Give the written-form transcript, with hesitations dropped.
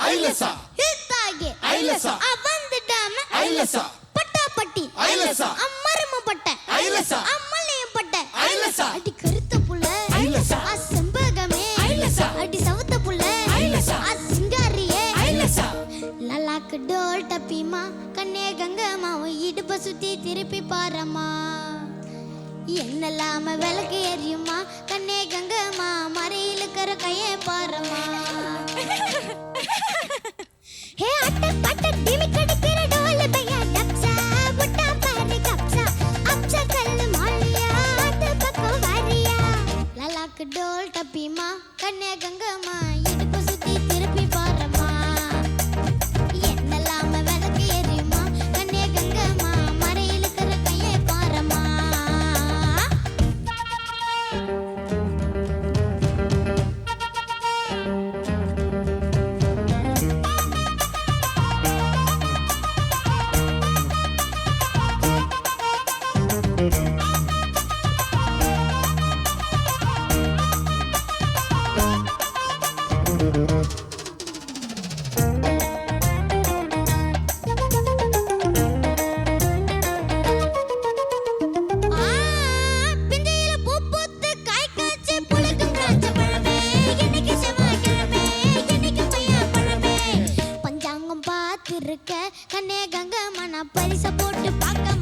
ஐலசா ஹில்தாகி ஐலசா அவந்துடாம ஐலசா பட்டாப்பட்டி ஐலசா அம்மருமப்பட்ட ஐலசா அம்மலையப்பட்ட ஐலசா அடி கருத்த புள்ள ஐலசா செம்பகமே ஐலசா அடி சவுத்த புள்ள ஐலசா சிங்காரியே ஐலசா லலாக்கு டோல் டப்பிமா கண்ணே கங்கம்மா இடுப்ப சுத்தி திருப்பி பாரம்மா என்னலாம விளக்கு எரியுமா கண்ணே கங்கம்மா மறையில கர கையே பாரம்மா ஹே அட்ட பட்ட டிமி கடிக்கிற டோல் பையா டப்சா புட்டா பாரு கப்சா அப்சா கல்லு மாலியா அட்ட பக்கம் வாரியா லலாக்கு டோல் டப்பிமா கண்ணே கங்கம்மா இடுப்ப சுத்தி திருப்பி பாரம்மா என்னலாம விளக்கு எரியுமா கண்ணே கங்கம்மா மறையில கர கையே பாரம்மா பிந்தையில பூ பூத்து காய் காய்ச்சி புளிக்கும் திராட்சை பழமே இன்னைக்கு செவ்வாய்க்கிழமை இன்னைக்கு பையா பழமே பஞ்சாங்கம் பார்த்திருக்க கண்ணே கங்கம்மா நான் பரிசை போட்டு பார்க்க